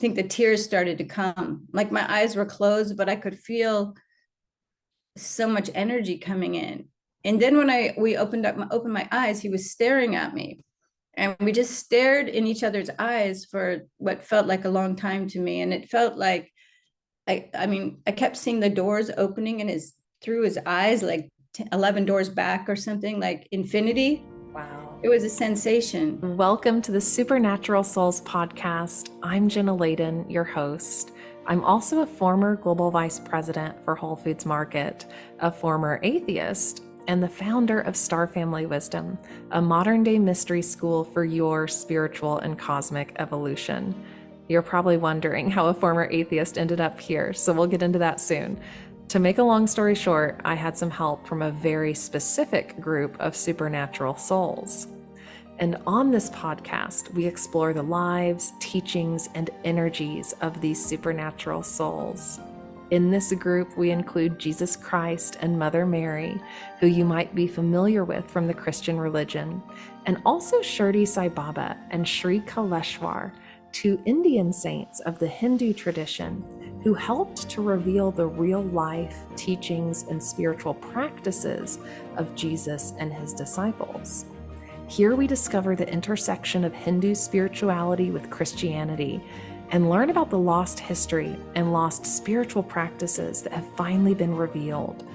think the tears started to come. Like my eyes were closed, but I could feel so much energy coming in. And then when we opened my eyes, he was staring at me. And we just stared in each other's eyes for what felt like a long time to me. And it felt like I kept seeing the doors opening in through his eyes, like 11 doors back or something, like infinity. Wow. It was a sensation. Welcome to the Supernatural Souls podcast. I'm Jenna Layden, your host. I'm also a former global vice president for Whole Foods Market, a former atheist, and the founder of Star Family Wisdom, a modern-day mystery school for your spiritual and cosmic evolution. You're probably wondering how a former atheist ended up here, so we'll get into that soon. To make a long story short, I had some help from a very specific group of supernatural souls. And on this podcast, we explore the lives, teachings, and energies of these supernatural souls. In this group, we include Jesus Christ and Mother Mary, who you might be familiar with from the Christian religion, and also Shirdi Sai Baba and Sri Kaleshwar, two Indian saints of the Hindu tradition who helped to reveal the real life, teachings, and spiritual practices of Jesus and his disciples. Here we discover the intersection of Hindu spirituality with Christianity and learn about the lost history and lost spiritual practices that have finally been revealed.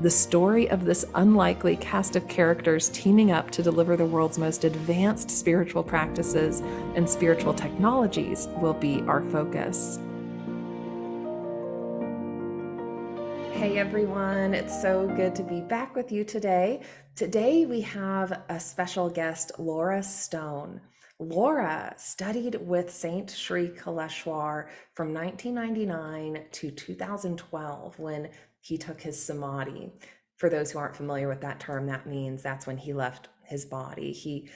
The story of this unlikely cast of characters teaming up to deliver the world's most advanced spiritual practices and spiritual technologies will be our focus. Hey everyone, it's so good to be back with you today. Today we have a special guest, Lora Stone. Lora studied with Saint Sri Kaleshwar from 1999 to 2012 when he took his samadhi. For those who aren't familiar with that term, that means that's when he left his body. He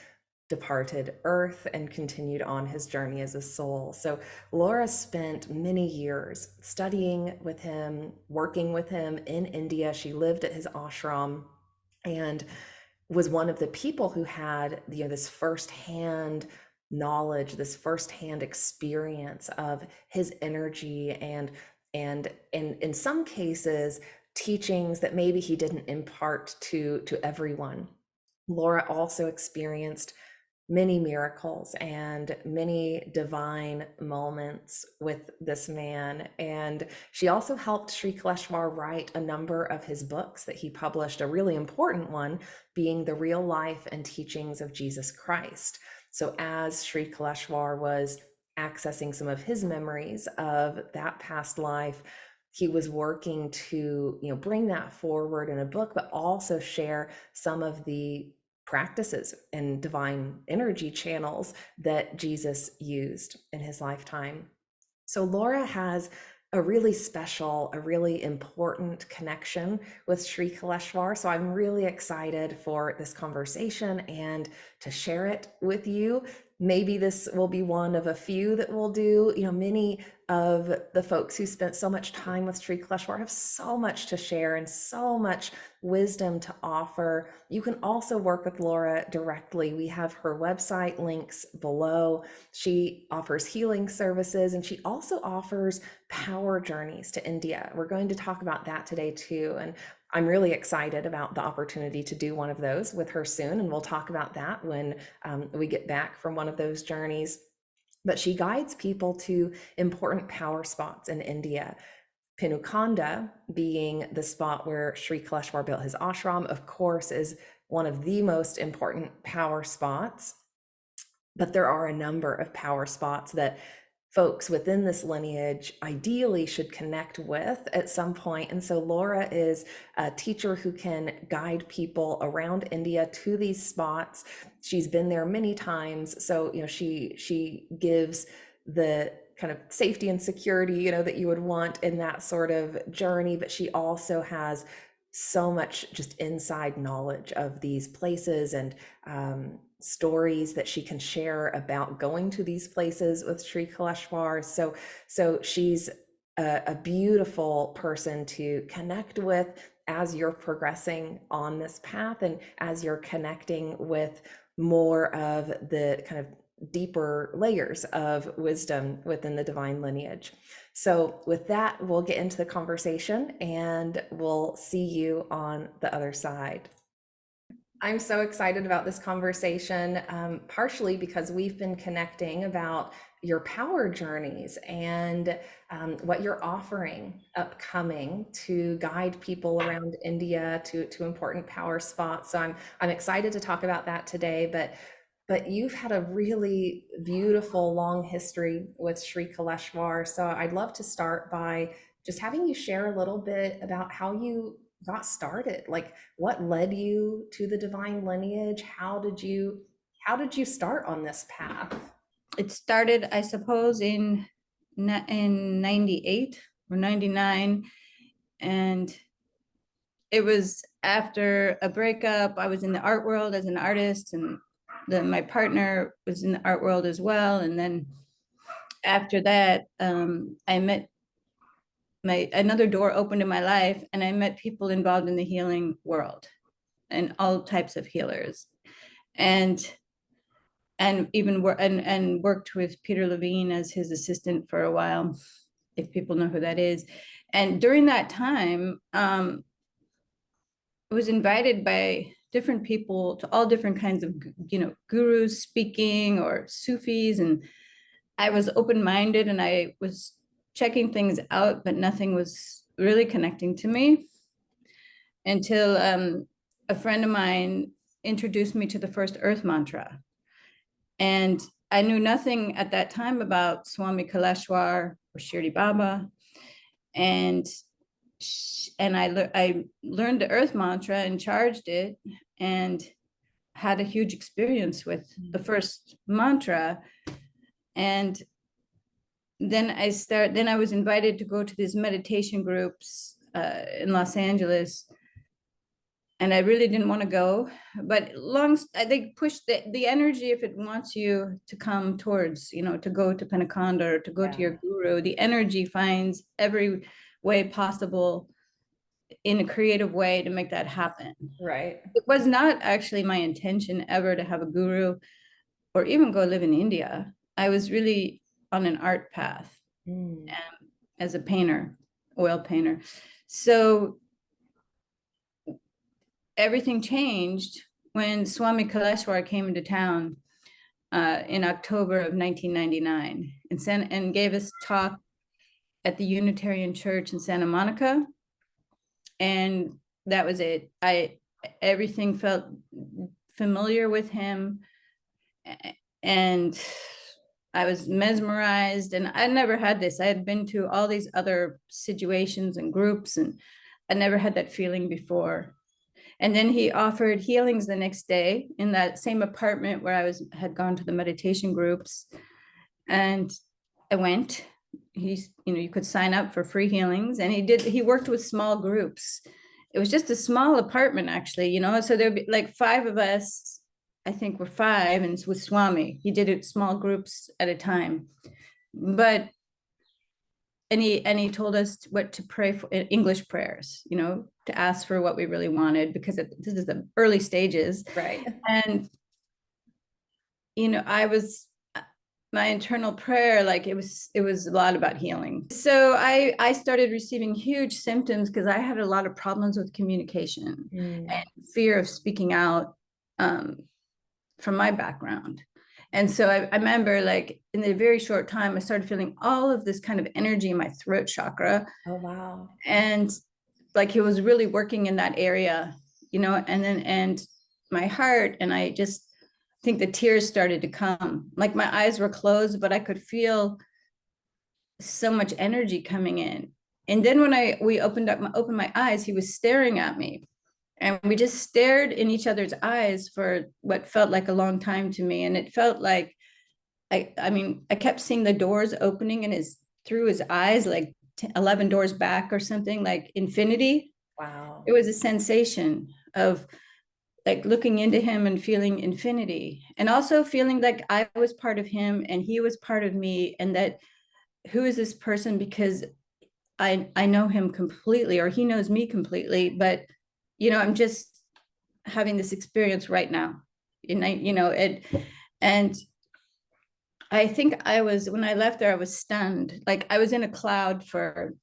departed Earth and continued on his journey as a soul. So Lora spent many years studying with him, working with him in India. She lived at his ashram and was one of the people who had this firsthand knowledge, this firsthand experience of his energy and in some cases teachings that maybe he didn't impart to everyone. Lora also experienced many miracles and many divine moments with this man. And she also helped Sri Kaleshwar write a number of his books that he published, a really important one being The Real Life and Teachings of Jesus Christ. So as Sri Kaleshwar was accessing some of his memories of that past life, he was working to bring that forward in a book, but also share some of the practices and divine energy channels that Jesus used in his lifetime. So Lora has a really special, a really important connection with Sri Kaleshwar. So I'm really excited for this conversation and to share it with you. Maybe this will be one of a few that we'll do. Many of the folks who spent so much time with Sri Kaleshwar have so much to share and so much wisdom to offer. You can also work with Lora directly. We have her website links below. She offers healing services and she also offers power journeys to India. We're going to talk about that today too. And I'm really excited about the opportunity to do one of those with her soon. And we'll talk about that when we get back from one of those journeys. But she guides people to important power spots in India. Penukonda being the spot where Sri Kaleshwar built his ashram, of course, is one of the most important power spots. But there are a number of power spots that folks within this lineage ideally should connect with at some point. And so Lora is a teacher who can guide people around India to these spots. She's been there many times. So, she gives the kind of safety and security, that you would want in that sort of journey, but she also has so much just inside knowledge of these places and stories that she can share about going to these places with Sri Kaleshwar. So she's a beautiful person to connect with as you're progressing on this path and as you're connecting with more of the kind of deeper layers of wisdom within the divine lineage. So, with that, we'll get into the conversation and we'll see you on the other side. I'm so excited about this conversation, partially because we've been connecting about your power journeys and what you're offering upcoming to guide people around India to important power spots. So I'm excited to talk about that today. But you've had a really beautiful long history with Sri Kaleshwar. So I'd love to start by just having you share a little bit about how you got started. Like, what led you to the divine lineage? How did you start on this path? It started, I suppose, in 98 or 99. And it was after a breakup. I was in the art world as an artist, and then my partner was in the art world as well. And then after that, I met another door opened in my life, and I met people involved in the healing world and all types of healers. And even and worked with Peter Levine as his assistant for a while, if people know who that is. And during that time, I was invited by different people to all different kinds of, gurus speaking or Sufis, and I was open-minded and I was checking things out, but nothing was really connecting to me until a friend of mine introduced me to the first Earth mantra. And I knew nothing at that time about Swami Kaleshwar or Shirdi Baba. And I learned the Earth mantra and charged it and had a huge experience with the first mantra. And then I was invited to go to these meditation groups in Los Angeles. And I really didn't want to go, but they push the energy. If it wants you to come towards, to go to Penukonda or to go to your guru, the energy finds every way possible in a creative way to make that happen. Right. It was not actually my intention ever to have a guru or even go live in India. I was really on an art path as a painter, oil painter. So everything changed when Swami Kaleshwar came into town in October of 1999 and gave us talk at the Unitarian Church in Santa Monica. And that was it. Everything felt familiar with him, and I was mesmerized. And I never had this. I had been to all these other situations and groups, and I never had that feeling before. And then he offered healings the next day in that same apartment where had gone to the meditation groups. And I went. You could sign up for free healings, and he worked with small groups. It was just a small apartment, actually, so there'd be like 5 of us. I think we're 5, and it's with Swami. He did it small groups at a time. And he told us what to pray for, English prayers, to ask for what we really wanted, because this is the early stages. Right. And, my internal prayer, like it was a lot about healing. So I started receiving huge symptoms because I had a lot of problems with communication and fear of speaking out from my background. And so I remember, like, in a very short time, I started feeling all of this kind of energy in my throat chakra. Oh, wow. And like he was really working in that area, and my heart. And I just think the tears started to come. Like my eyes were closed, but I could feel so much energy coming in. And then when we opened my eyes, he was staring at me. And we just stared in each other's eyes for what felt like a long time to me. And it felt like, I kept seeing the doors opening through his eyes, like 11 doors back or something, like infinity. Wow. It was a sensation of like looking into him and feeling infinity, and also feeling like I was part of him and he was part of me. And that, who is this person? Because I know him completely, or he knows me completely, but I'm just having this experience right now. And I think when I left there, I was stunned. Like I was in a cloud for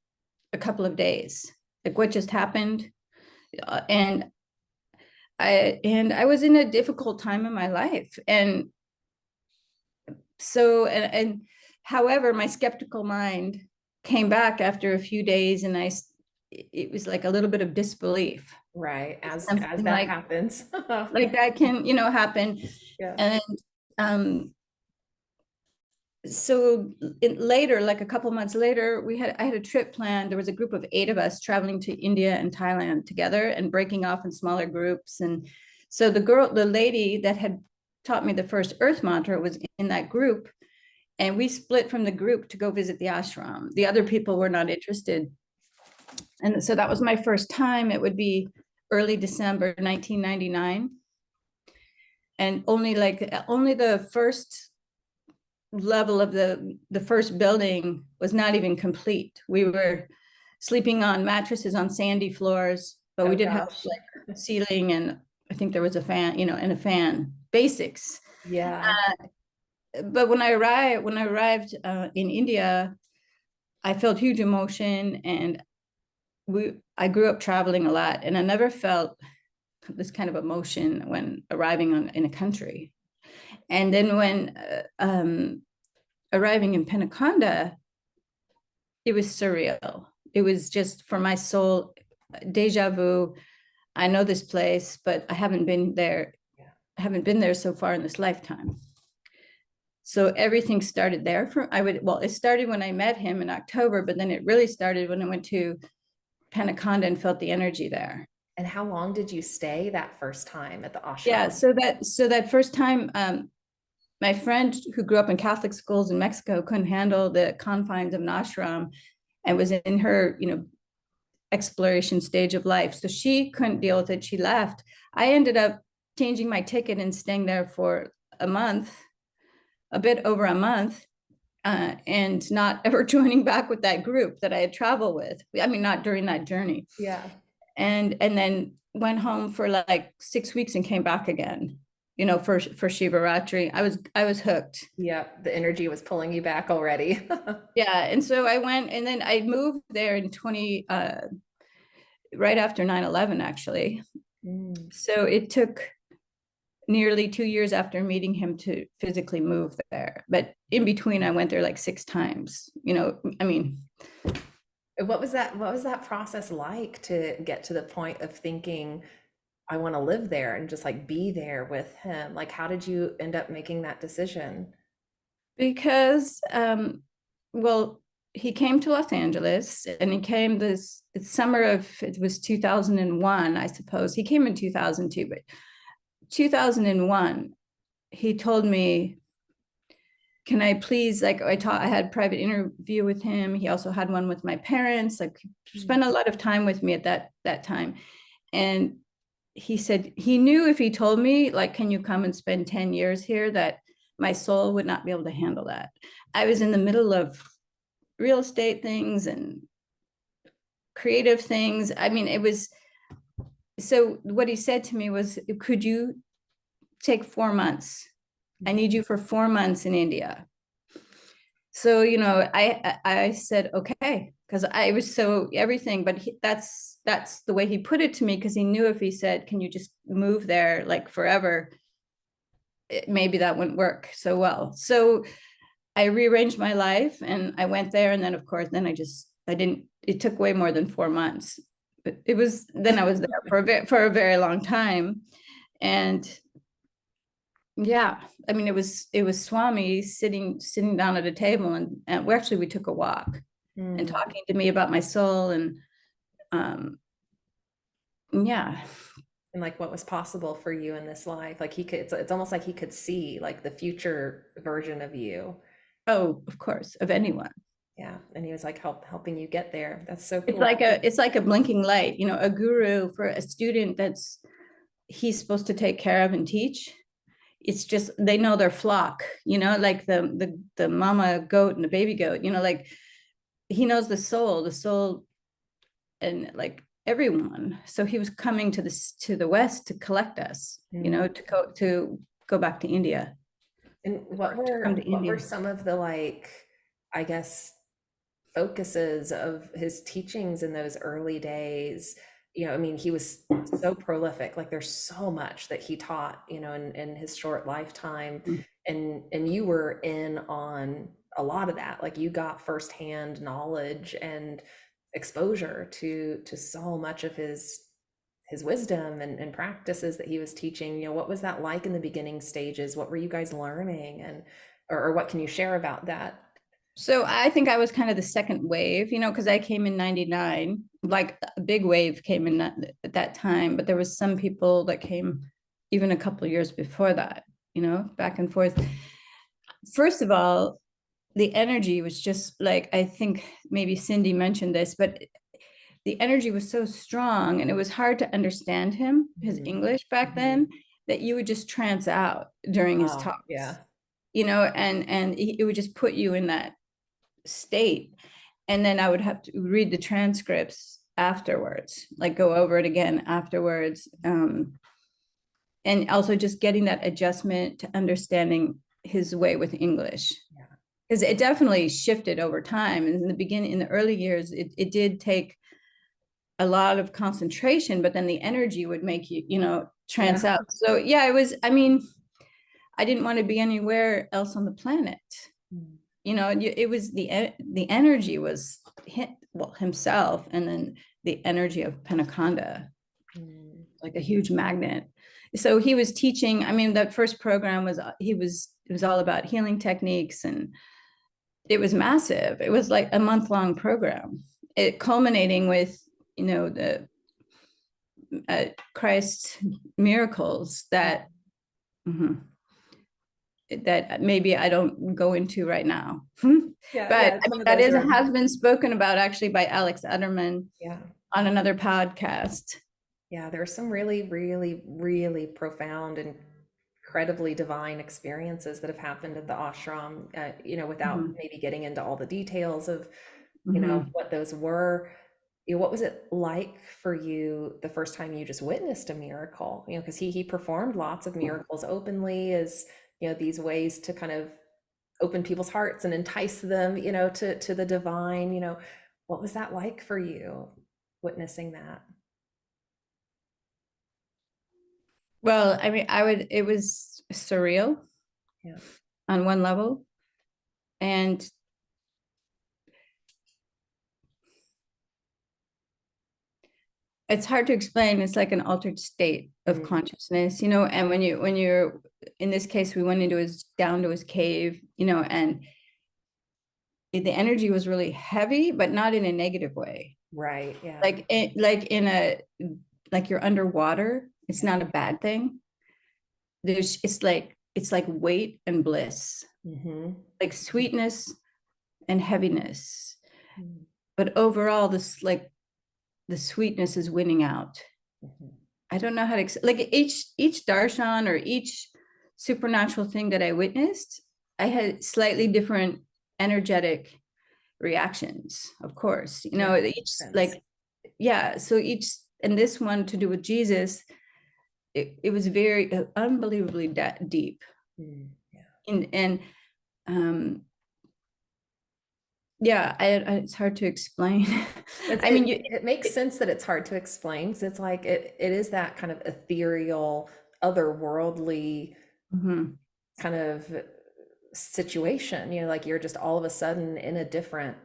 a couple of days. Like what just happened? And I was in a difficult time in my life. And so, however, my skeptical mind came back after a few days, and it was like a little bit of disbelief. Right. As Something that happens. like that can, happen. Yeah. And um, so later, like a couple months later, I had a trip planned. There was a group of 8 of us traveling to India and Thailand together and breaking off in smaller groups. And so the lady that had taught me the first earth mantra was in that group. And we split from the group to go visit the ashram. The other people were not interested. And so that was my first time. It would be early December 1999. And only the first level of the first building was not even complete. We were sleeping on mattresses on sandy floors, but we Oh did have gosh. like ceiling, and I think there was a fan, and a fan, basics. Yeah. But when I arrived in India, I felt huge emotion, and I grew up traveling a lot, and I never felt this kind of emotion when arriving in a country. And then when arriving in Penukonda, it was surreal. It was just for my soul, deja vu. I know this place, but I haven't been there. Yeah. I haven't been there so far in this lifetime. So everything started there. It started when I met him in October, but then it really started when I went to Penukonda and felt the energy there. And how long did you stay that first time at the Yeah, ashram? so that first time, my friend who grew up in Catholic schools in Mexico couldn't handle the confines of an ashram and was in her, exploration stage of life. So she couldn't deal with it. She left. I ended up changing my ticket and staying there for a month, a bit over a month, and not ever joining back with that group that I had traveled with. I mean, not during that journey. Yeah. And then went home for like 6 weeks and came back again. For Shivaratri, I was hooked. Yeah. The energy was pulling you back already. Yeah, and so I went, and then I moved there in right after 9/11, actually. Mm. So it took nearly 2 years after meeting him to physically move there. But in between, I went there like 6 times. I mean, What was that process like to get to the point of thinking, I want to live there and just like be there with him? Like, how did you end up making that decision? because, well, he came to Los Angeles, and he came this summer of, it was 2001, I suppose. He came in 2002, but 2001, he told me, can I please, like, I had a private interview with him. He also had one with my parents, like Mm. spent a lot of time with me at that time. And he said he knew if he told me, like, can you come and spend 10 years here, that my soul would not be able to handle that. I was in the middle of real estate things and creative things. I mean, it was, so what he said to me was, could you take 4 months? I need you for 4 months in India. So, I said, okay, because I was so everything, but that's the way he put it to me, because he knew if he said, can you just move there like forever, maybe that wouldn't work so well. So I rearranged my life and I went there. And then, of course, I didn't, it took way more than 4 months. But then I was there for a very long time. And yeah, I mean, it was Swami sitting down at a table, and we took a walk and Mm. talking to me about my soul, and um yeah. And like what was possible for you in this life. Like he could, it's almost like he could see like the future version of you. Oh, of course, of anyone. Yeah. And he was like helping you get there. That's so It's cool. like a blinking light, a guru for a student he's supposed to take care of and teach. It's just, they know their flock, like the mama goat and the baby goat, like he knows the soul and like everyone. So he was coming to the West to collect us, Mm. to go back to India. And to come to what were India. some of the like, I guess, focuses of his teachings in those early days? You know, I mean, he was so prolific. Like there's so much that he taught, you know, in his short lifetime. And you were in on a lot of that. Like you got firsthand knowledge and exposure to so much of his wisdom and practices that he was teaching. You know, what was that like in the beginning stages? What were you guys learning? And or what can you share about that? So I think I was kind of the second wave, because I came in 99, like a big wave came in at that time, but there was some people that came even a couple of years before that, back and forth. First of all, the energy was just like, I think maybe Cindy mentioned this, but the energy was so strong and it was hard to understand him, his Mhm. English back Mhm. then, that you would just trance out during his Oh, talks, yeah. and it would just put you in that state. And then I would have to read the transcripts afterwards, like go over it again afterwards. And also just getting that adjustment to understanding his way with English. Yeah. Because it definitely shifted over time. And in the beginning, in the early years, it did take a lot of concentration, but then the energy would make you, trance Yeah. out. So yeah, I mean, I didn't want to be anywhere else on the planet. Mm. It was the energy was himself, and then the energy of Penukonda, Mm. like a huge magnet. So he was teaching. I mean, that first program was it was all about healing techniques, and it was massive. It was like a month-long program. It culminating with the Christ's miracles that. Mhm, that maybe I don't go into right now. Yeah, But yeah, I some mean, of that those is are, has been spoken about actually by Alex Etterman yeah. on another podcast. Yeah, there are some really, really, really profound and incredibly divine experiences that have happened at the ashram, you know, without Mhm, maybe getting into all the details of, you know, mhm. what those were. You know, what was it like for you the first time you just witnessed a miracle? You know, because he performed lots of miracles openly as, you know, these ways to kind of open people's hearts and entice them, you know, to the divine. You know, what was that like for you witnessing that? Well, I mean, it was surreal Yeah. on one level. And it's hard to explain. It's like an altered state of Mm. consciousness, and when you're in this case, we went down to his cave, and the energy was really heavy, but not in a negative way. Right. Yeah. Like you're underwater. It's Yeah. not a bad thing. It's like weight and bliss, Mm-hmm. like sweetness and heaviness. Mm-hmm. But overall, this like the sweetness is winning out. Mm-hmm. I don't know how to like each darshan or each supernatural thing that I witnessed, I had slightly different energetic reactions, of course. Yeah. Each Makes sense. like yeah, so each and this one to do with Jesus, it was very unbelievably deep. Mm. Yeah. And um yeah, it's hard to explain. It's, I mean, it makes it, sense that it's hard to explain because it's like it is that kind of ethereal, otherworldly mhm. kind of situation. You know, like you're just all of a sudden in a different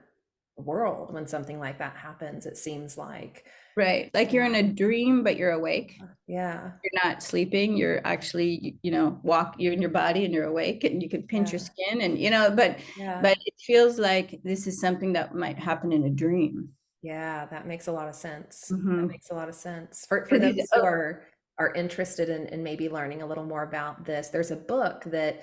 world when something like that happens, it seems like. Right, like you're in a dream but you're awake. Yeah. You're not sleeping, you're actually, you're in your body and you're awake, and you can pinch your Yeah. skin, and but Yeah. but it feels like this is something that might happen in a dream. Yeah, that makes a lot of sense. That Mhm. makes a lot of sense. For Because those who are interested in maybe learning a little more about this, there's a book that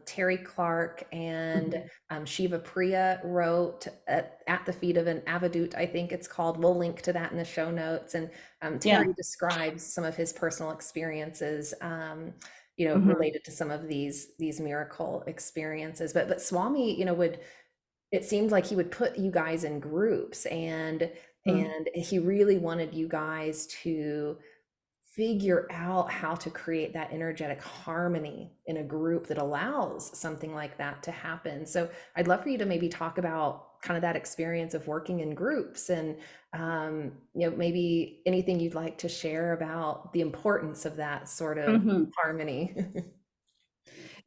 Terry Clark and Mhm. Shiva Priya wrote at the feet of an Avadut, I think it's called. We'll link to that in the show notes. And Yeah. Terry describes some of his personal experiences, you know, Mhm. related to some of these miracle experiences. But Swami, you know, would it seemed like he would put you guys in groups Mhm. and he really wanted you guys to figure out how to create that energetic harmony in a group that allows something like that to happen. So I'd love for you to maybe talk about kind of that experience of working in groups, and maybe anything you'd like to share about the importance of that sort of Mhm. harmony.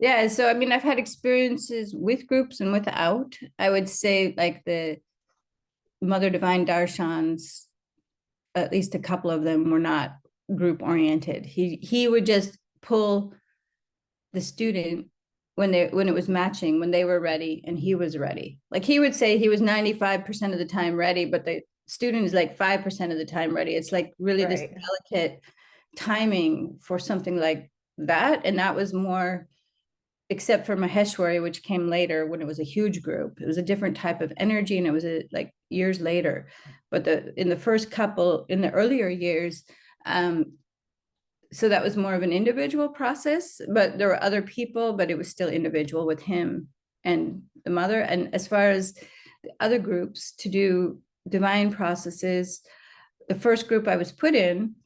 Yeah, so I mean, I've had experiences with groups and without. I would say like the Mother Divine Darshans, at least a couple of them were not group oriented. He would just pull the student when it was matching, when they were ready and he was ready. Like he would say he was 95% of the time ready, but the student is like 5% of the time ready. It's like really this Right. delicate timing for something like that. And that was more, except for Maheshwari, which came later when it was a huge group. It was a different type of energy, and it was like years later. But in the first couple, in the earlier years, so that was more of an individual process, but there were other people, but it was still individual with him and the mother. And as far as the other groups to do divine processes, the first group I was put in,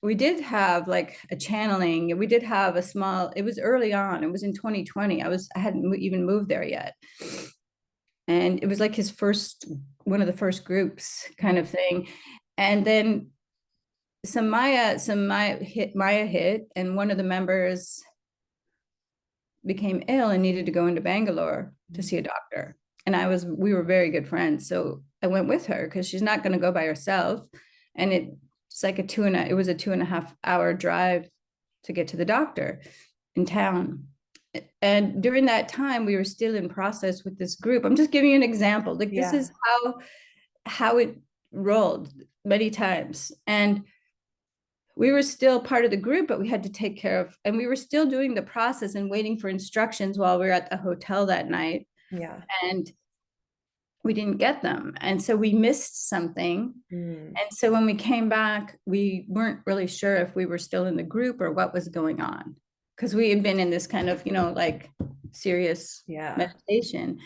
we did have like a channeling. We did have a small, it was early on, it was in 2020. I hadn't even moved there yet. And it was like his first, one of the first groups kind of thing. And then Maya hit, and one of the members became ill and needed to go into Bangalore to see a doctor. And we were very good friends. So I went with her because she's not going to go by herself. And it's like it was a 2.5 hour drive to get to the doctor in town. And during that time, we were still in process with this group. I'm just giving you an example. Like this is how it rolled many times. And we were still part of the group, but we had to take care of, and we were still doing the process and waiting for instructions while we were at the hotel that night. Yeah. And we didn't get them. And so we missed something. Mm. And so when we came back, we weren't really sure if we were still in the group or what was going on, because we had been in this kind of, like serious meditation.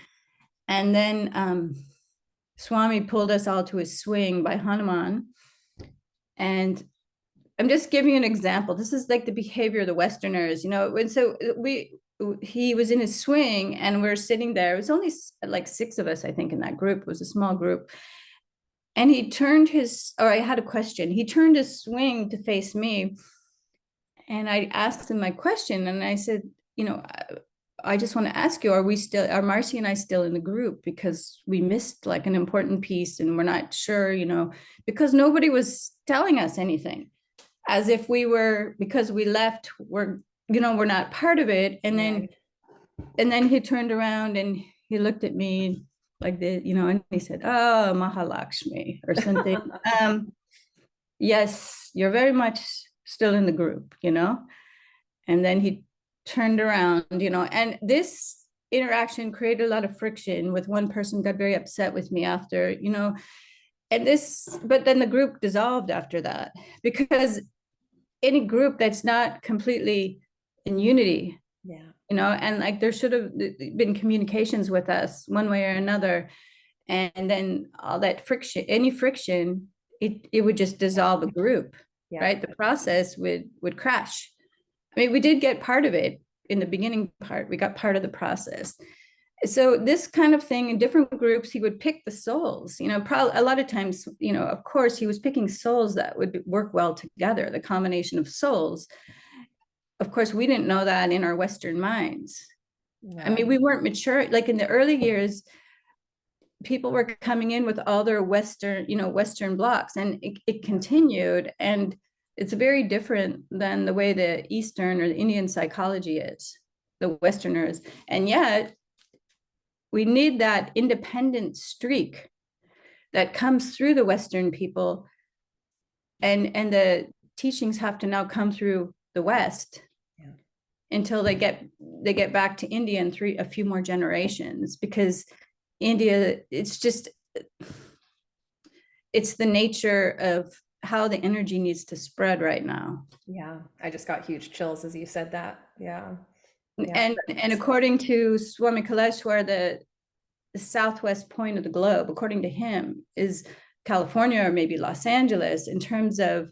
And then Swami pulled us all to a swing by Hanuman. And I'm just giving you an example. This is like the behavior of the Westerners, and so he was in his swing and we're sitting there. It was only like 6 of us, I think, in that group. It was a small group. And I had a question. He turned his swing to face me. And I asked him my question. And I said, I just want to ask you, are Marcy and I still in the group? Because we missed like an important piece and we're not sure, because nobody was telling us anything, as if we were, because we left, we're not part of it. And then he turned around and he looked at me like this, and he said, "Oh, Mahalakshmi," or something. Yes, you're very much still in the group, And then he turned around, and this interaction created a lot of friction. With one person got very upset with me after, but then the group dissolved after that, because any group that's not completely in unity, and like there should have been communications with us one way or another, and then all that friction, it would just dissolve a group, right? The process would crash. I mean, we did get part of it in the beginning part. We got part of the process. So this kind of thing in different groups, he would pick the souls, probably a lot of times, of course, he was picking souls that would work well together, the combination of souls. Of course, we didn't know that in our Western minds. I mean, we weren't mature. Like in the early years, people were coming in with all their Western blocks, and it continued. And it's very different than the way the Eastern or the Indian psychology is, the Westerners. And yet we need that independent streak that comes through the Western people. And the teachings have to now come through the West until they get back to India in a few more generations, because India, it's the nature of how the energy needs to spread right now. Yeah, I just got huge chills as you said that. Yeah. And according to Swami Kaleshwar, the southwest point of the globe, according to him, is California or maybe Los Angeles in terms of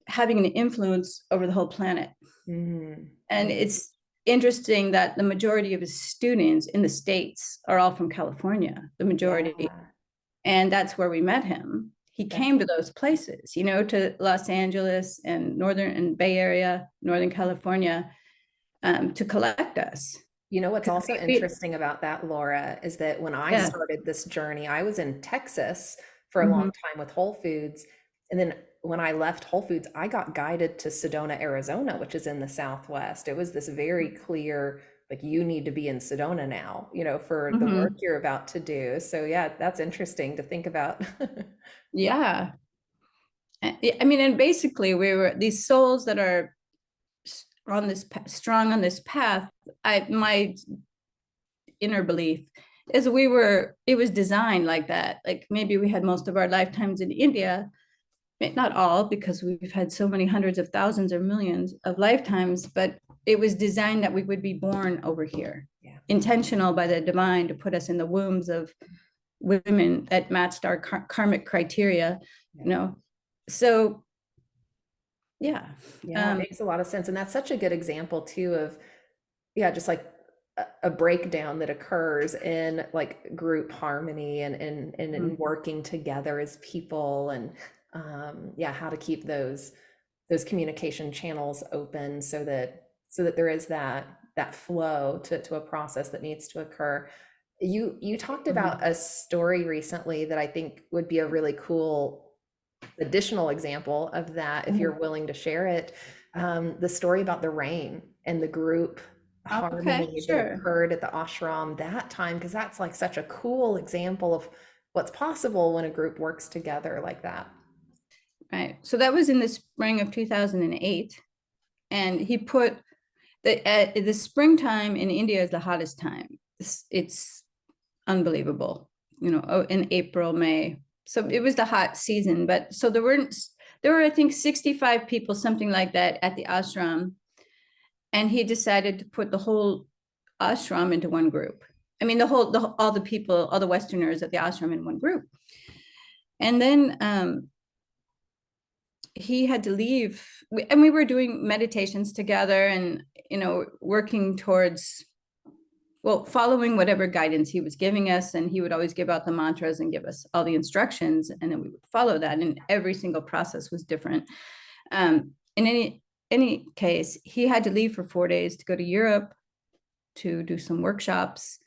having an influence over the whole planet. Mm-hmm. And it's interesting that the majority of his students in the States are all from California, the majority. Yeah, And that's where we met him. He that's came to those places, you know, to Los Angeles and Northern and Bay Area, Northern California, to collect us. You know what's 'Cause also interesting about that, Laura, is that when I yeah. started this journey, I was in Texas for a long Mm-hmm. time with Whole Foods. And then when I left Whole Foods, I got guided to Sedona, Arizona, which is in the Southwest. It was this very clear, like, you need to be in Sedona now, you know, for the work Mm-hmm. you're about to do. So, yeah, that's interesting to think about. Yeah. I mean, and basically we were these souls that are on this strong on this path. My inner belief is it was designed like that. Like maybe we had most of our lifetimes in India, not all, because we've had so many hundreds of thousands or millions of lifetimes, but it was designed that we would be born over here, Yeah. intentional by the divine to put us in the wombs of women that matched our karmic criteria, Yeah. you know. So yeah. Yeah, it makes a lot of sense. And that's such a good example too of, yeah, just like a breakdown that occurs in like group harmony and in working together as people and yeah, how to keep those communication channels open so that there is that flow to a process that needs to occur. You talked about a story recently that I think would be a really cool additional example of that, if you're willing to share it. The story about the rain and the group Okay, harmony that sure. occurred at the ashram that time, because that's like such a cool example of what's possible when a group works together like that. Right. So that was in the spring of 2008. And he put the springtime in India is the hottest time. It's unbelievable, you know, in April, May. So it was the hot season. But so there were, I think, 65 people, something like that, at the ashram. And he decided to put the whole ashram into one group. I mean, all the people, all the Westerners at the ashram in one group. And then he had to leave, and we were doing meditations together and, you know, working towards, well, following whatever guidance he was giving us. And he would always give out the mantras and give us all the instructions, and then we would follow that. And every single process was different. In any case, he had to leave for 4 days to go to Europe to do some workshops.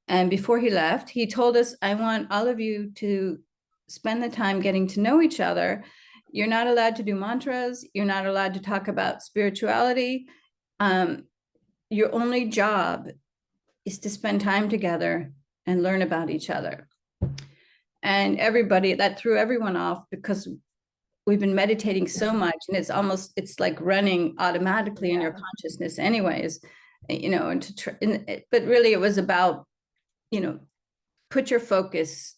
And before he left, he told us, I want all of you to spend the time getting to know each other. You're not allowed to do mantras. You're not allowed to talk about spirituality. Your only job is to spend time together and learn about each other. And that threw everyone off, because we've been meditating so much, and it's like running automatically in your consciousness anyways, you know, but really it was about, you know, put your focus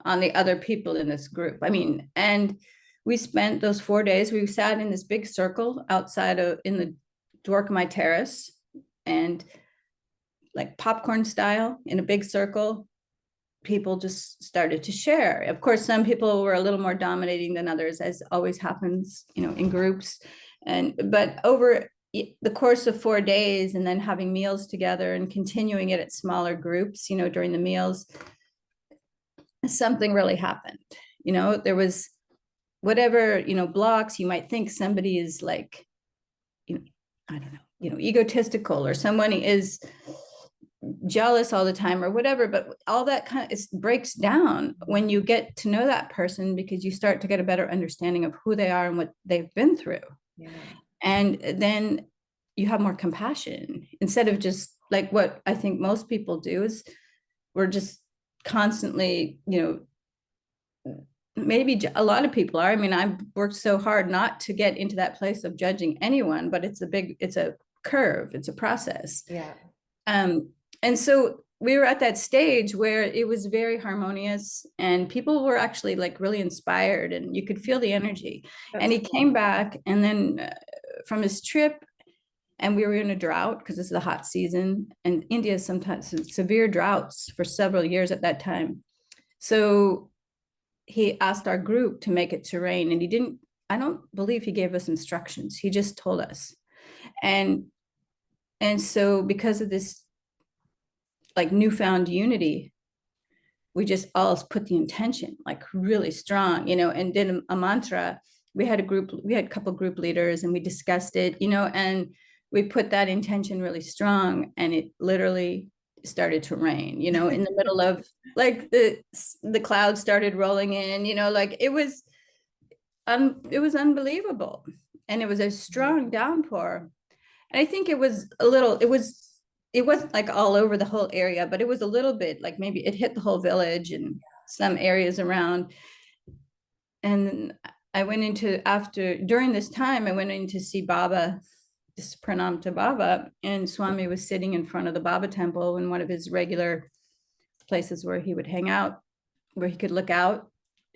on the other people in this group. I mean, and we spent those 4 days, we sat in this big circle in the Dwarkamai Terrace, and like popcorn style in a big circle, people just started to share. Of course, some people were a little more dominating than others, as always happens, you know, in groups. But over the course of 4 days, and then having meals together and continuing it at smaller groups, you know, during the meals, something really happened. You know, there was whatever, you know, blocks. You might think somebody is like, you know, I don't know, you know, egotistical, or someone is jealous all the time or whatever, but all that kind of breaks down when you get to know that person, because you start to get a better understanding of who they are and what they've been through. Yeah. And then you have more compassion, instead of just like what I think most people do is we're just constantly, you know, maybe a lot of people are. I mean, I've worked so hard not to get into that place of judging anyone, but it's a curve, it's a process. Yeah. And so we were at that stage where it was very harmonious, and people were actually like really inspired, and you could feel the energy. That's and he cool. came back, and then from his trip, and we were in a drought because this is the hot season, and India sometimes severe droughts for several years at that time. So he asked our group to make it to rain, and he didn't, I don't believe he gave us instructions. He just told us. And so because of this like newfound unity, we just all put the intention like really strong, and did a mantra. We had a couple group leaders, and we discussed it, and we put that intention really strong, and it literally started to rain, in the middle of like the clouds started rolling in, like it was unbelievable. And it was a strong downpour. And I think it wasn't like all over the whole area, but it was a little bit like maybe it hit the whole village and some areas around. And during this time, I went in to see Baba, this pranam to Baba, and Swami was sitting in front of the Baba temple in one of his regular places where he would hang out, where he could look out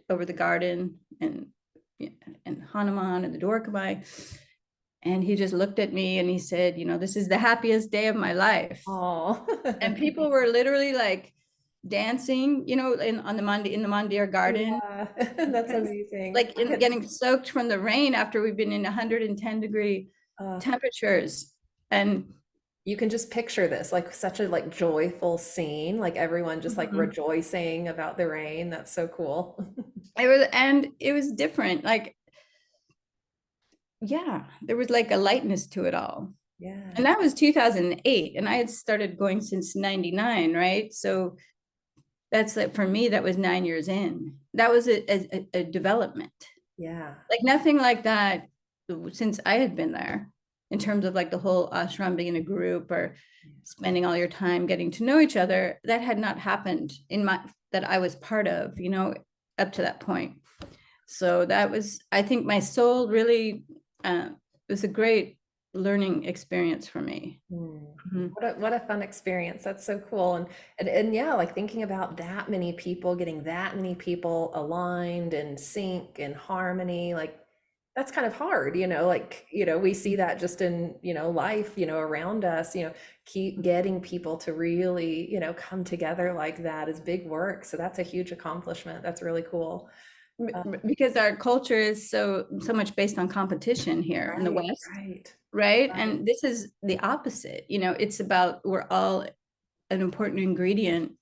over the garden and Hanuman and the Dwarkamai. And he just looked at me and he said, this is the happiest day of my life. Oh. And people were literally like dancing, on the Mandir garden. Yeah. That's amazing. Like getting soaked from the rain after we've been in 110-degree temperatures. And you can just picture this like such a like joyful scene, like everyone just like rejoicing about the rain. That's so cool. it was different. Like, yeah, there was like a lightness to it all. Yeah. And that was 2008, and I had started going since 99, right? So that's like, for me, that was 9 years in. That was a development. Yeah. Like nothing like that since I had been there, in terms of like the whole ashram being a group or spending all your time getting to know each other. That had not happened that I was part of, up to that point. So that was, I think my soul really, it was a great learning experience for me. What a fun experience. That's so cool. And yeah, like thinking about that many people, getting that many people aligned and sync and harmony, like that's kind of hard, like, we see that just in, life, around us, keep getting people to really, come together like that is big work. So that's a huge accomplishment. That's really cool. Because our culture is so much based on competition here in the West. Right. And this is the opposite. It's about, we're all an important ingredient,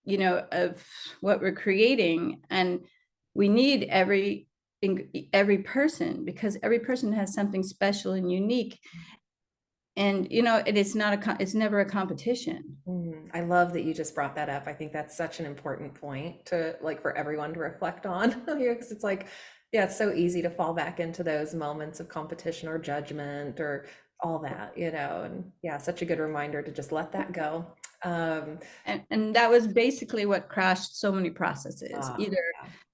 of what we're creating. And we need every person, because every person has something special and unique. And, it's never a competition. I love that you just brought that up. I think that's such an important point to like for everyone to reflect on here, because it's like, yeah, it's so easy to fall back into those moments of competition or judgment or all that, and yeah, such a good reminder to just let that go. And that was basically what crashed so many processes, either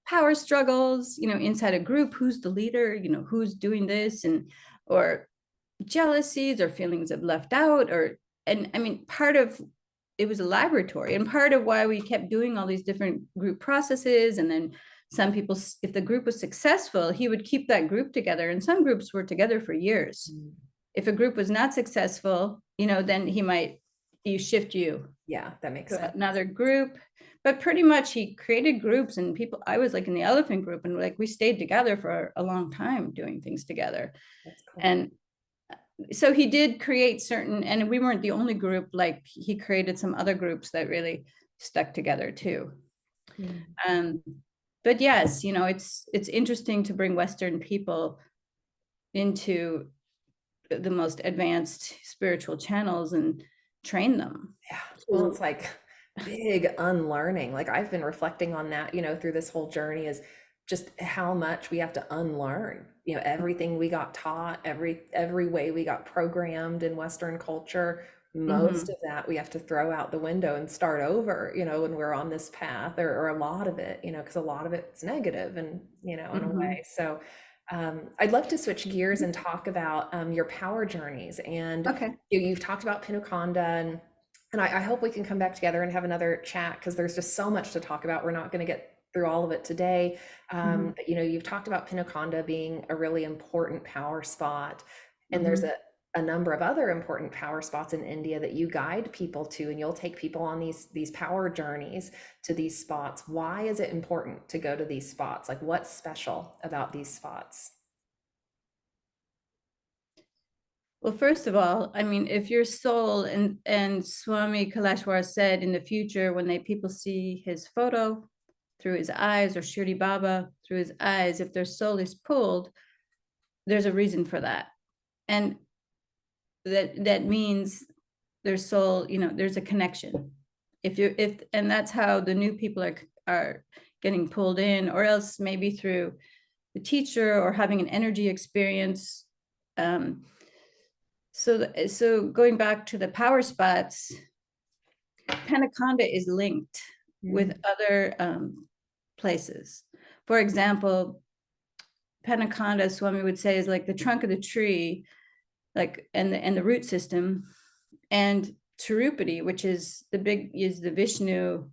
power struggles, inside a group, who's the leader, who's doing this, or jealousies or feelings of left out, and I mean, it was a laboratory, and part of why we kept doing all these different group processes. And then some people, if the group was successful, he would keep that group together, and some groups were together for years. If a group was not successful, then shift you. Yeah, that makes sense. Another group. But pretty much he created groups, and people, I was like in the elephant group, and like we stayed together for a long time doing things together. That's cool. And so he did create and we weren't the only group, like he created some other groups that really stuck together too. But yes, it's interesting to bring Western people into the most advanced spiritual channels and train them. Yeah. Well, it's like big unlearning. Like I've been reflecting on that, through this whole journey, is just how much we have to unlearn, everything we got taught, every way we got programmed in Western culture. Most of that we have to throw out the window and start over, when we're on this path, or a lot of it, because a lot of it's negative and, in a way. So I'd love to switch gears and talk about your power journeys. And you've talked about Penukonda, and I hope we can come back together and have another chat, because there's just so much to talk about. We're not going to get through all of it today. But, you've talked about Penukonda being a really important power spot. And there's a number of other important power spots in India that you guide people to, and you'll take people on these power journeys to these spots. Why is it important to go to these spots? Like, what's special about these spots? Well, first of all, I mean, if your soul, and Swami Kaleshwar said in the future, when people see his photo through his eyes, or Shirdi Baba through his eyes, if their soul is pulled, there's a reason for that. And that means their soul, there's a connection. And that's how the new people are getting pulled in, or else maybe through the teacher or having an energy experience. So going back to the power spots, Penukonda is linked with other places. For example, Penukonda, Swami would say, is like the trunk of the tree, like and the root system. And Tirupati, which is the Vishnu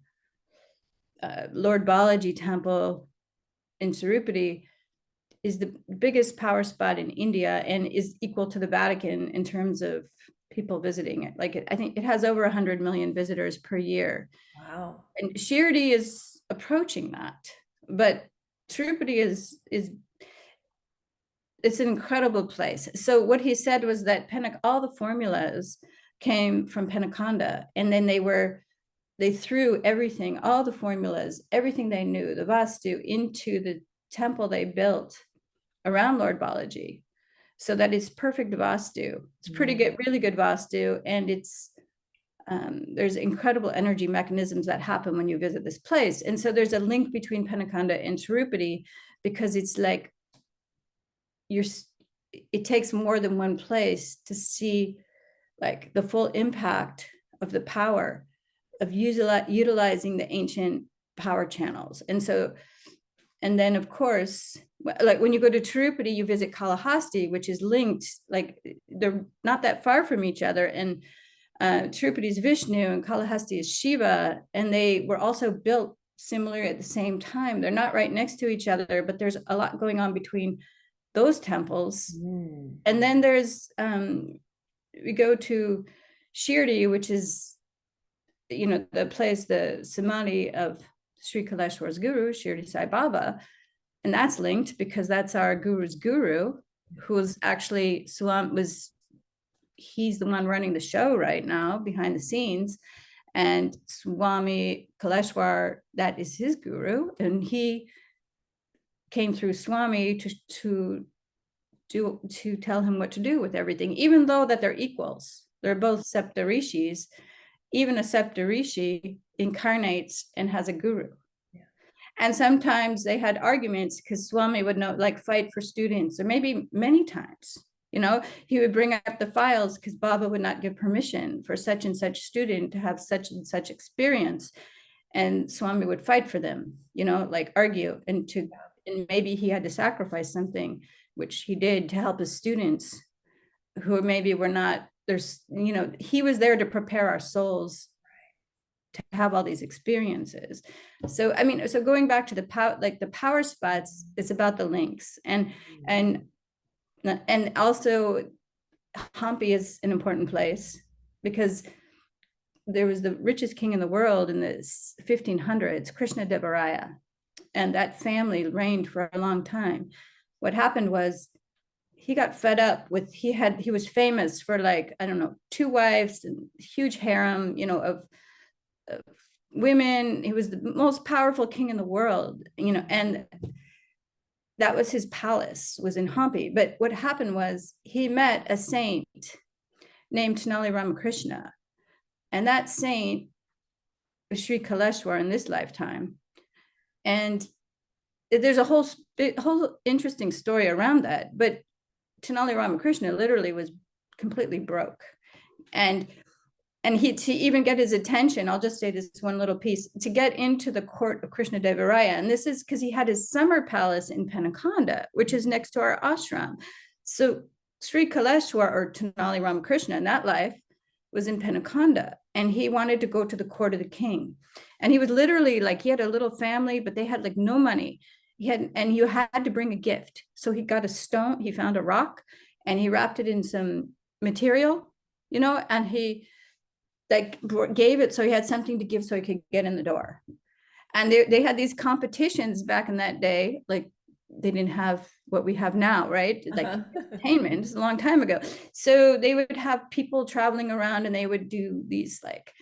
Lord Balaji temple in Tirupati, is the biggest power spot in India and is equal to the Vatican in terms of people visiting it. I think it has over 100 million visitors per year. Wow. And Shirdi is approaching that, but Tirupati is it's an incredible place. So what he said was that all the formulas came from Penukonda, and then they threw everything, all the formulas, everything they knew, the Vastu, into the temple they built around Lord Balaji, so that it's perfect Vastu. It's pretty good, really good Vastu, and there's incredible energy mechanisms that happen when you visit this place. And so there's a link between Penukonda and Tirupati, because it's like it takes more than one place to see like the full impact of the power of utilizing the ancient power channels. And then of course, like when you go to Tirupati, you visit Kalahasti, which is linked, like they're not that far from each other. And Tirupati is Vishnu and Kalahasti is Shiva, and they were also built similar at the same time. They're not right next to each other, but there's a lot going on between those temples. And then there's we go to Shirdi, which is the place, the samadhi of Sri Kaleshwar's guru, Shirdi Sai Baba, and that's linked because that's our guru's guru, who's actually he's the one running the show right now behind the scenes, and Swami Kaleshwar, that is his guru, and he came through Swami to tell him what to do with everything, even though that they're equals. They're both Saptarishis. Even a Saptarishi incarnates and has a guru. Yeah. And sometimes they had arguments because Swami would fight for students, or maybe many times, he would bring up the files because Baba would not give permission for such and such student to have such and such experience. And Swami would fight for them, argue, and maybe he had to sacrifice something, which he did, to help his students who maybe were not, he was there to prepare our souls to have all these experiences. So, so going back to the power spots, it's about the links. And also Hampi is an important place because there was the richest king in the world in the 1500s, Krishna Devaraya, and that family reigned for a long time. What happened was he got fed up with, he was famous for 2 wives and huge harem, of women. He was the most powerful king in the world, and that was his palace, was in Hampi. But what happened was he met a saint named Tenali Ramakrishna, and that saint was Sri Kaleshwar in this lifetime. And there's a whole interesting story around that. But Tenali Ramakrishna literally was completely broke. And to even get his attention, I'll just say this one little piece, to get into the court of Krishna Devaraya. And this is because he had his summer palace in Penukonda, which is next to our ashram. So Sri Kaleshwar, or Tenali Ramakrishna in that life, was in Penukonda, and he wanted to go to the court of the king. And he was literally he had a little family, but they had no money. And you had to bring a gift. So he got a stone, he found a rock, and he wrapped it in some material, and he like gave it so he had something to give so he could get in the door. And they had these competitions back in that day, like they didn't have what we have now, right? Like entertainment, it's a long time ago. So they would have people traveling around and they would do these like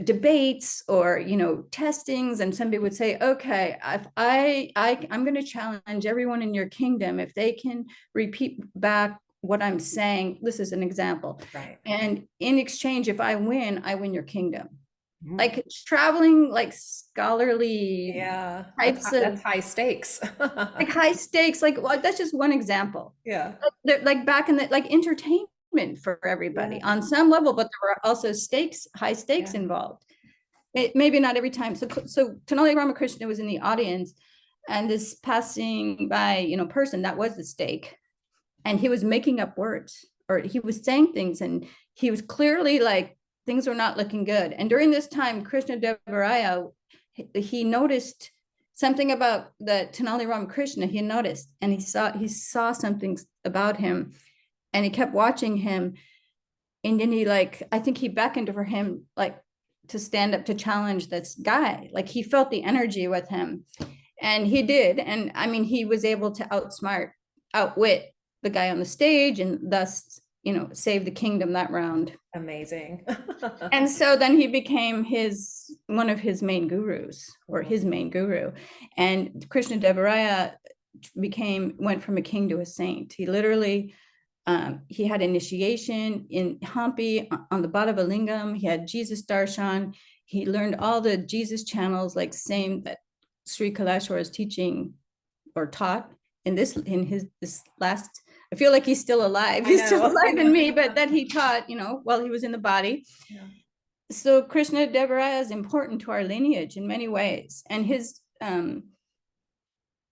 debates or testings, and somebody would say, okay, if I'm going to challenge everyone in your kingdom if they can repeat back what I'm saying. This is an example. Right. And in exchange, if I win your kingdom. Like traveling, like scholarly types that's of high stakes. like high stakes. Like, well, that's just one example. Yeah. Like back in the like entertainment for everybody on some level, but there were also high stakes involved. Maybe not every time. So Tenali Ramakrishna was in the audience, and this passing by person, that was the stake, and he was making up words, or he was saying things, and he was clearly like things were not looking good. And during this time, Krishna Devaraya, he noticed something about the Tenali Ramakrishna. He noticed, and he saw something about him, and he kept watching him. And then I think he beckoned for him, like to stand up to challenge this guy. Like he felt the energy with him, and he did. And I mean, he was able to outwit the guy on the stage, and thus save the kingdom that round. Amazing. And so then he became one of his main gurus, or his main guru. And Krishna Devaraya went from a king to a saint. He literally he had initiation in Hampi on the Bhattava Lingam. He had Jesus darshan. He learned all the Jesus channels, like same that Sri Kailashwara is teaching or taught in this last. I feel like he's still alive. He's still alive in me, but that he taught, while he was in the body. Yeah. So Krishna Devaraya is important to our lineage in many ways, and his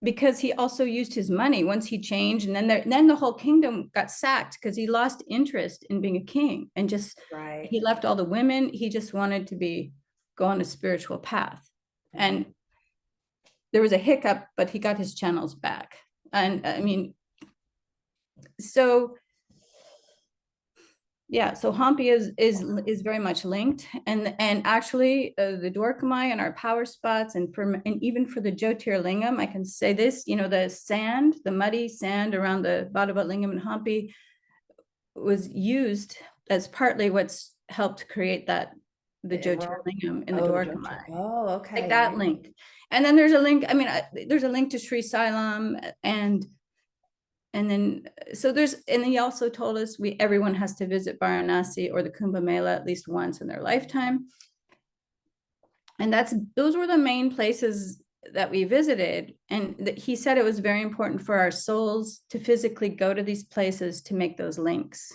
because he also used his money once he changed, and then the whole kingdom got sacked because he lost interest in being a king, and just he left all the women. He just wanted to go on a spiritual path, and there was a hiccup, but he got his channels back. And I mean, so yeah, so Hampi is very much linked, and actually the Dwarkamai and our power spots, and even for the Jyotirlingam, I can say this, the muddy sand around the Bhattava Lingam and Hampi was used as partly what's helped create the Jyotirlingam in the Dwarkamai. Oh, okay. Like that link. And then there's a link, I mean, there's a link to Sri Sailam, and then he also told us everyone has to visit Varanasi or the Kumbh Mela at least once in their lifetime. And those were the main places that we visited. And he said it was very important for our souls to physically go to these places to make those links.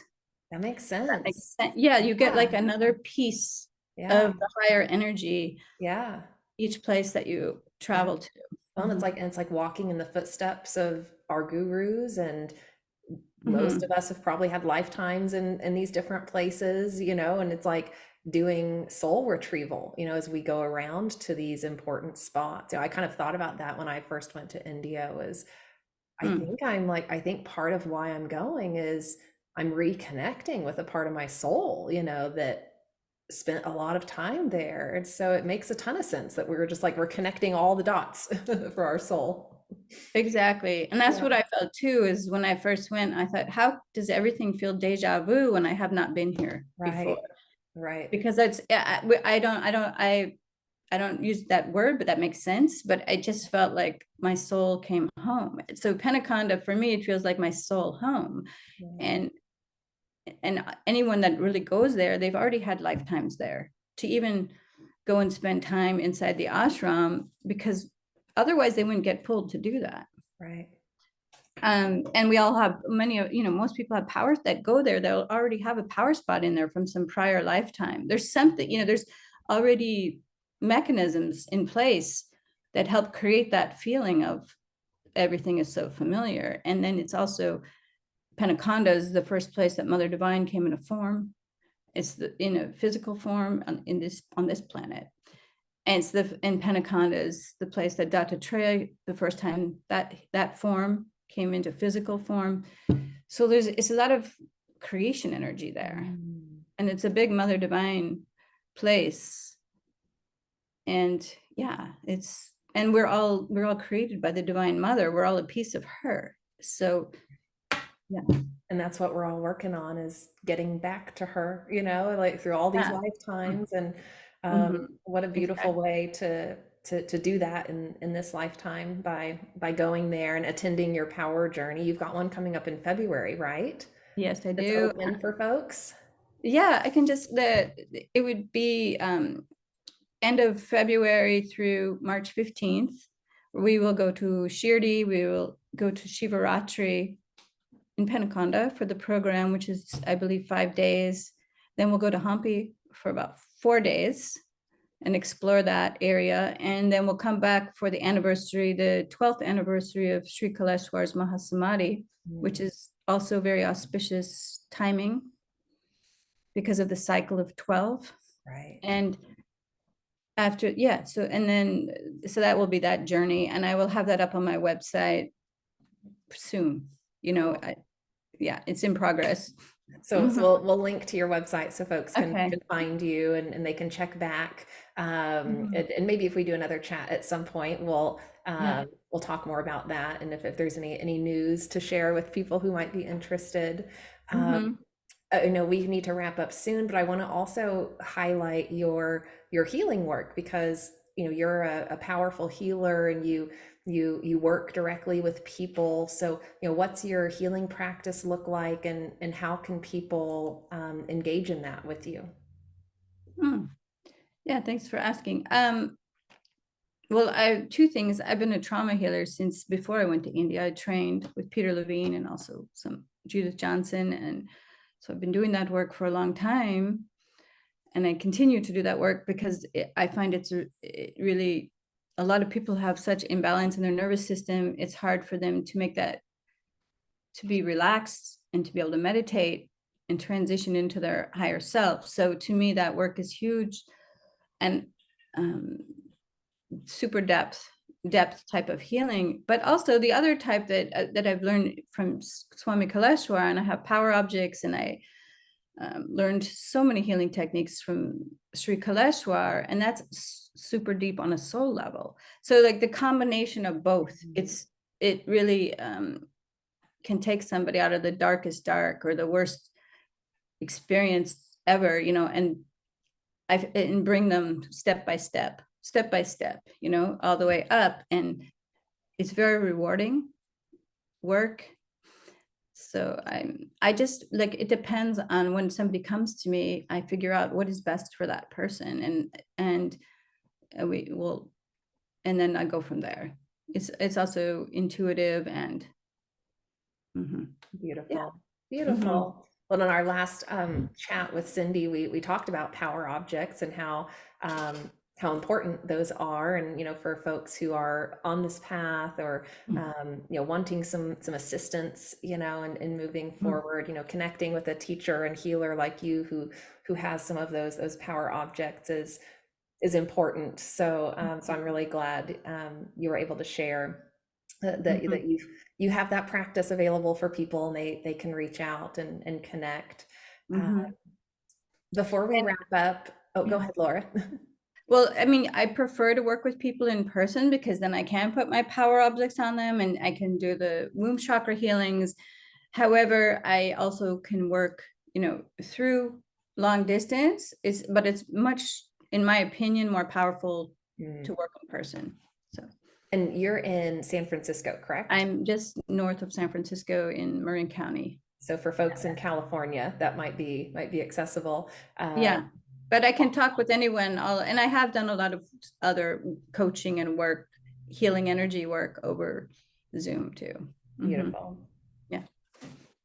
That makes sense. Yeah, you get like another piece of the higher energy. Yeah. Each place that you travel to. Well, it's like walking in the footsteps of our gurus, and most of us have probably had lifetimes in these different places, and it's like doing soul retrieval, as we go around to these important spots. I kind of thought about that when I first went to India. I think part of why I'm going is I'm reconnecting with a part of my soul, that spent a lot of time there. And so it makes a ton of sense that we're connecting all the dots for our soul. Exactly. And that's what I felt too, is when I first went, I thought, how does everything feel deja vu when I have not been here before? Right. Because I don't use that word, but that makes sense. But I just felt like my soul came home. So Penukonda, for me, it feels like my soul home. And anyone that really goes there, they've already had lifetimes there to even go and spend time inside the ashram, because otherwise they wouldn't get pulled to do that. Right. And we all have most people have powers that go there. They'll already have a power spot in there from some prior lifetime. There's something, there's already mechanisms in place that help create that feeling of everything is so familiar. And then it's also, Penukonda is the first place that Mother Divine came in a form. It's in a physical form on this planet. And Penukonda is the place that Dattatreya, the first time that form came into physical form. So it's a lot of creation energy there. Mm. And it's a big Mother Divine place. And yeah, and we're all created by the Divine Mother. We're all a piece of her. So yeah. And that's what we're all working on, is getting back to her, like through all these Yeah. lifetimes. And Mm-hmm. what a beautiful Exactly. way to do that in this lifetime, by going there and attending your power journey. You've got one coming up in February, right? Yes, I It's do. open for folks. Yeah, I can just it would be end of February through March 15th. We will go to Shirdi, we will go to Shivaratri in Penukonda for the program, which is, I believe, 5 days. Then we'll go to Hampi for about 4 days and explore that area. And then we'll come back for the anniversary, the 12th anniversary of Sri Kaleshwar's Mahasamadhi, which is also very auspicious timing because of the cycle of 12. Right. And after, yeah, so that will be that journey, and I will have that up on my website soon. Cool. Yeah, it's in progress. So Mhm. we'll link to your website so folks can Okay. find you, and they can check back. And maybe if we do another chat at some point, Yeah. we'll talk more about that, and if there's any news to share with people who might be interested. Um, Hmm. I know we need to wrap up soon, but I want to also highlight your healing work, because you're a powerful healer, and you work directly with people. So what's your healing practice look like, and how can people engage in that with you? Yeah, thanks for asking. Well, two things. I've been a trauma healer since before I went to India. I trained with Peter Levine and also some Judith Johnson, and so I've been doing that work for a long time. And I continue to do that work because I find it really, a lot of people have such imbalance in their nervous system. It's hard for them to make that, to be relaxed and to be able to meditate and transition into their higher self. So to me, that work is huge and um, super depth type of healing. But also the other type that I've learned from Swami Kaleshwar, and I have power objects, and I learned so many healing techniques from Sri Kaleshwar, and that's super deep on a soul level. So like the combination of both, it really can take somebody out of the darkest dark or the worst experience ever, and bring them step by step, all the way up. And it's very rewarding work. So I just like, it depends on when somebody comes to me, I figure out what is best for that person, and we will, and then I go from there. It's also intuitive and yeah. Beautiful. Mhm. Beautiful. Well, in our last chat with Cindy, we talked about power objects, and how important those are. And for folks who are on this path, or wanting some assistance, in moving forward, connecting with a teacher and healer like you, who has some of those power objects, is important. So I'm really glad you were able to share that you have that practice available for people, and they can reach out and connect. Uh, Mhm. Before we And wrap up, oh, go yeah. ahead, Laura. Well, I mean, I prefer to work with people in person because then I can put my power objects on them and I can do the womb chakra healings. However, I also can work, through long distance. But it's much, in my opinion, more powerful Mm. to work in person. So And you're in San Francisco, correct? I'm just north of San Francisco in Marin County. So for folks in California, that might be accessible. Yeah, but I can talk with anyone. And I have done a lot of other coaching and work, healing energy work over Zoom too. Beautiful. Yeah.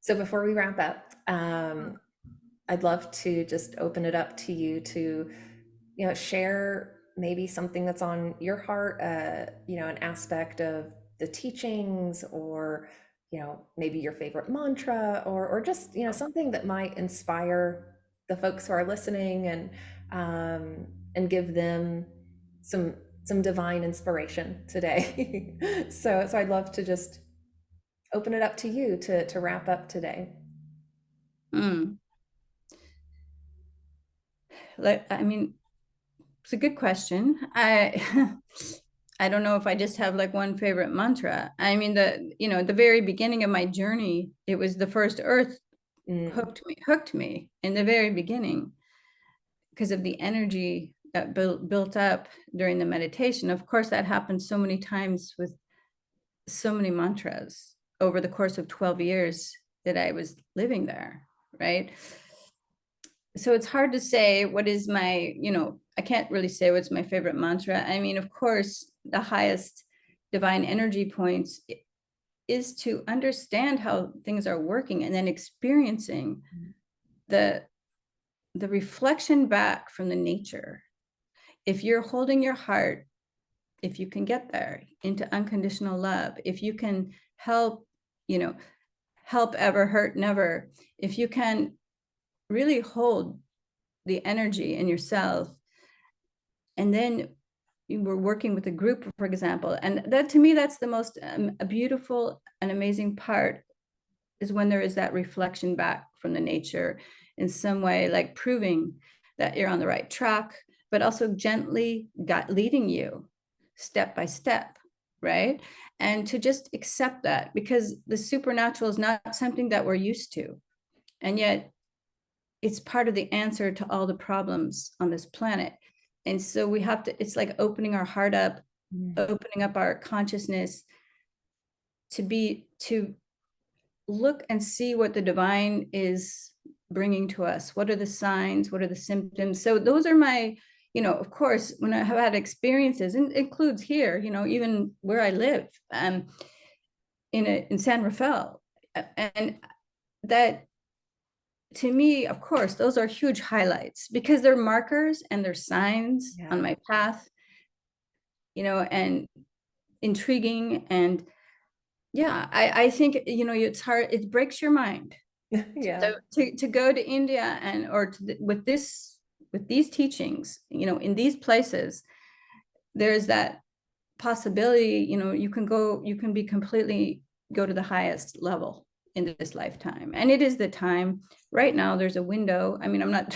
So before we wrap up, I'd love to just open it up to you to share maybe something that's on your heart, an aspect of the teachings, or maybe your favorite mantra, or just something that might inspire the folks who are listening, and give them some some divine inspiration today. So I'd love to just open it up to you to wrap up today. Mm. Like, I mean, it's a good question. I don't know if I just have like one favorite mantra. I mean, the very beginning of my journey, it was the first earth Mm. hooked me in the very beginning because of the energy that built up during the meditation. Of course, that happened so many times with so many mantras over the course of 12 years that I was living there, right? So it's hard to say what is my, I can't really say what's my favorite mantra. I mean, of course, the highest divine energy points is to understand how things are working and then experiencing the the reflection back from the nature. If you're holding your heart, if you can get there into unconditional love, if you can help, you know, help ever, hurt never, if you can really hold the energy in yourself, and then you were working with a group, for example, and that to me, that's the most a beautiful and amazing part, is when there is that reflection back from the nature in some way, like proving that you're on the right track, but also gently leading you step by step, right? And to just accept that, because the supernatural is not something that we're used to. And yet it's part of the answer to all the problems on this planet. And so we have to, it's like opening our heart up, opening up our consciousness to look and see what the divine is bringing to us. What are the signs? What are the symptoms? So those are my, of course, when I have had experiences, and it includes here, even where I live, in San Rafael, and that, to me, of course, those are huge highlights because they're markers and they're signs on my path, and intriguing. And yeah, I think, it's hard, it breaks your mind Yeah. to go to India with these teachings, in these places. There's that possibility, you can be completely go to the highest level in this lifetime. And it is the time right now. There's a window. I mean, I'm not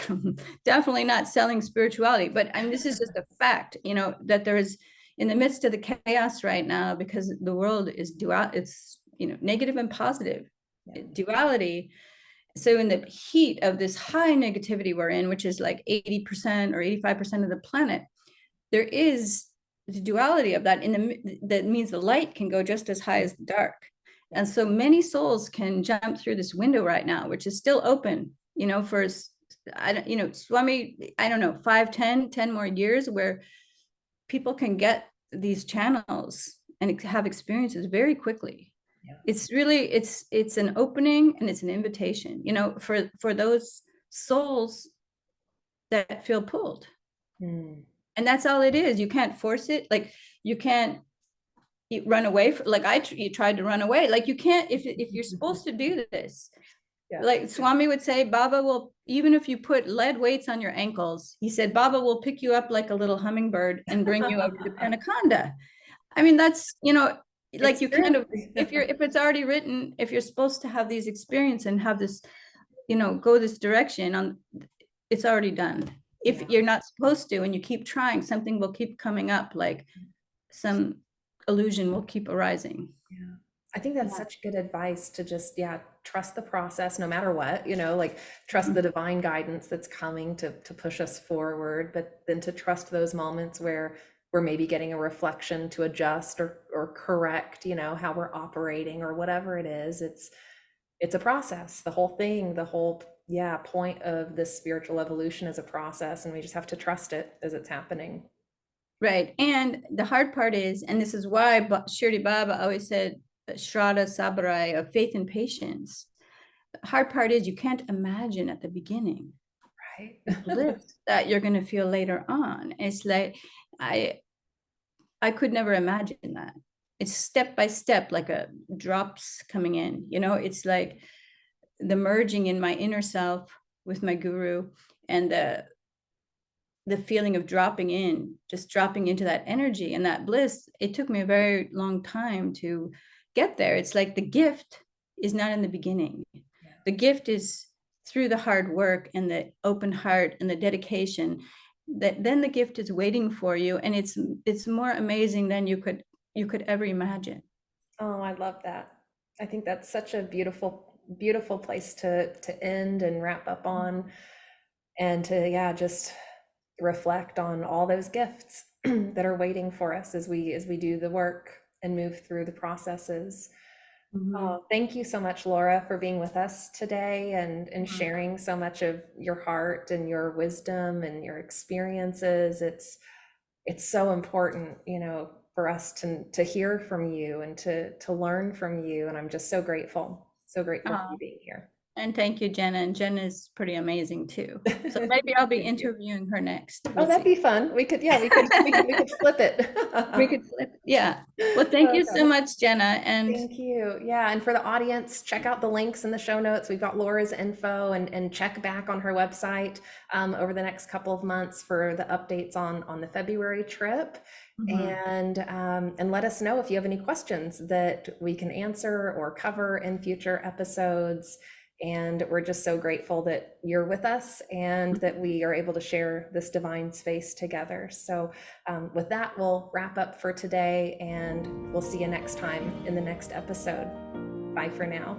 definitely not selling spirituality, but this is just a fact, that there is, in the midst of the chaos right now, because the world is dual, it's, negative and positive duality. So in the heat of this high negativity we're in, which is like 80% or 85% of the planet, there is the duality of that, that means the light can go just as high as the dark. And so many souls can jump through this window right now, which is still open, for, Swami, I don't know, 5, 10 more years, where people can get these channels and have experiences very quickly. It's really, it's an opening and it's an invitation, for those souls that feel pulled. And that's all it is. You can't force it. Like, you can't run away like you tried to run away. Like, you can't, if you're supposed to do this, like Swami would say, Baba will, even if you put lead weights on your ankles, he said, Baba will pick you up like a little hummingbird and bring you over to Penukonda. I mean, that's, like, you kind of, if it's already written, if you're supposed to have these experiences and have this, go this direction, it's already done. If you're not supposed to, and you keep trying, something will keep coming up, like some illusion will keep arising. I think that's such good advice, to just, trust the process no matter what, like trust the divine guidance that's coming to push us forward, but then to trust those moments where we're maybe getting a reflection to adjust or correct, how we're operating or whatever it is. It's a process. The whole thing, the whole point of this spiritual evolution is a process, and we just have to trust it as it's happening. Right. And the hard part is, and this is why Shirdi Baba always said, Shraddha Sabarai, of faith and patience. The hard part is, you can't imagine at the beginning, Right. the bliss that you're going to feel later on. It's like, I could never imagine that. It's step by step, like a drops coming in, it's like the merging in my inner self with my guru, and the feeling of dropping into that energy and that bliss. It took me a very long time to get there. It's like the gift is not in the beginning. The gift is through the hard work and the open heart and the dedication, that then the gift is waiting for you, and it's more amazing than you could ever imagine. Oh, I love that. I think that's such a beautiful place to end and wrap up on, and to, yeah, just reflect on all those gifts that are waiting for us as we do the work and move through the processes. Mhm. Oh, thank you so much, Lora, for being with us today and sharing so much of your heart and your wisdom and your experiences. It's so important, for us to hear from you and to learn from you. And I'm just so grateful for you Oh, being here. and thank you, Jenna. And Jenna's pretty amazing too. So maybe I'll be Thank you. interviewing her next. Oh, We'll that'd see. be fun. We could flip it. We could flip. Yeah. Well, thank you so Okay. much, Jenna. And Thank you. Yeah, and for the audience, check out the links in the show notes. We've got Laura's info, and check back on her website over the next couple of months for the updates on the February trip. Mhm. And let us know if you have any questions that we can answer or cover in future episodes. And we're just so grateful that you're with us and that we are able to share this divine space together. So with that, we'll wrap up for today, and we'll see you next time in the next episode. Bye for now.